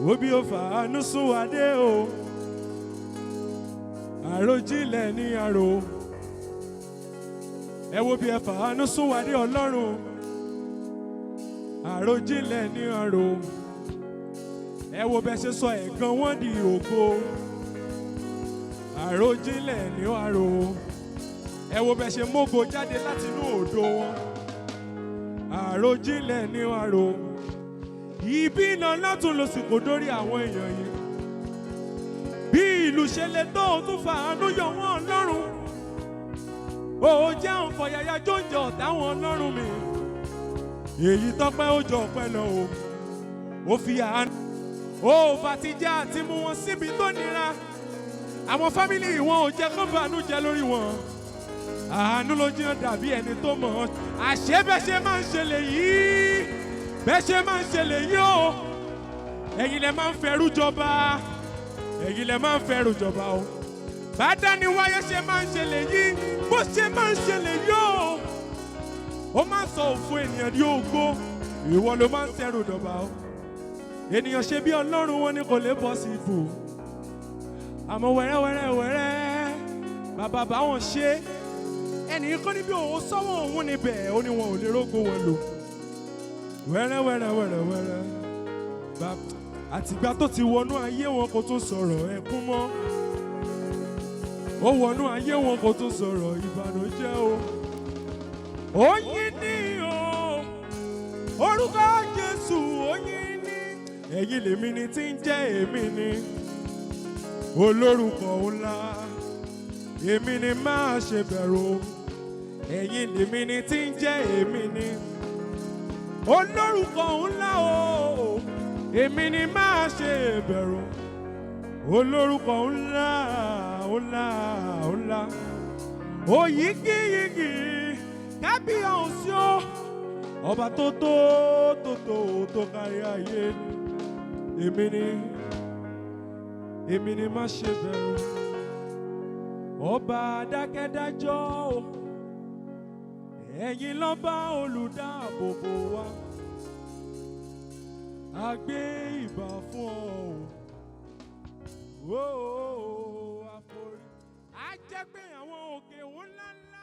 Obi ó fàánú sún wa dé o. Àròjinlẹ̀ ní àrò. Ẹ wo bí ẹ fàánú sún wa dé Ọlọ́run. Àròjinlẹ̀ ní àrò. Ẹ wo bẹ́ ṣe sọ ẹ̀gàn wọn di ògo. Àròjinlẹ̀ ní àrò. Ẹ wo bẹ́ ṣe mógo jáde láti inú òdo wọn. Àròjinlẹ̀ ní àrò. Ibi iná látún lọ sí kò dórí àwọn èèyàn yìí. Bí ìlú ṣe lè tó tún fàánú yọ wọ́n Ọlọ́run. Ó jẹ́ òǹfọ̀yàyà jóúnjẹ ọ̀tá wọn Ọlọ́run mi. Èyí tọ́pẹ́ ó jọ ọpẹ́ lọ o. Ó fi àánú. Ó bá ti jẹ́ àti mú wọn síbi tó nira. Àwọn fámìlì wọn ò jẹ́ kán bàánú jẹ lórí wọn. Àánú ló jẹ́ dàbí ẹni tó mọ̀ ọ́. Àṣé bẹ́ẹ̀ ṣe máa ń ṣẹlẹ̀ yìí. Bẹ́ẹ̀ ṣe máa ń ṣẹlẹ̀ yìí o. Ẹ̀yin lẹ máa ń fẹ́rú jọba. Ẹ̀yin lẹ máa ń fẹ́rú jọba o. Bàdáni wáyé ṣe máa ń ṣẹlẹ̀ yìí. Bó ṣe máa ń ṣẹlẹ̀ yìí o. Ó máa ń sọ òfin ènìyàn di ògo. Ìwọ ló máa ń fẹ́rú jọba o. Ènìyàn ṣe bí Ọlọ́run wọn ni kò lè bọ́ sí ipò. Àmọ́ wẹ́rẹ́ bàbá bá wọn ṣe. Ẹnì kan níbi òun sọ́wọ́ òun níbẹ̀ ó ní wọn ò lè rógo wọn lò. Wẹ́rẹ́. Àtìgbà tó ti wọnú ayé wọn kò tún sọ̀rọ̀ ẹkún mọ́. Ó wọnú ayé wọn kò tún sọ̀rọ̀ ìbànújẹ́ o. Oyin ni o, orúkọ Jésù oyin ni. Ẹ̀yin lèmi ni tí ń jẹ́ èmi ni. Olórúkọ ńlá, èmi ni máa ṣe bẹ̀rù. Ẹ̀yin lèmi ni tí ń jẹ́ èmi ni. Olórúkọ ńlá o, èmi ni máa ṣe bẹ̀rù. Olórúkọ ńlá. Oyígíyigì kábíyèsí o. Ọba tó kárí ayé. Èmi ni máa ṣe bẹ̀rù. Ọba dákẹ́dájọ́ o. Ẹ̀yin lọ́ba olùdáàbòbò wa. A gbé ìbà fún ọ o. Àforí. A jẹ́ pé àwọn òkè ńlá ńlá.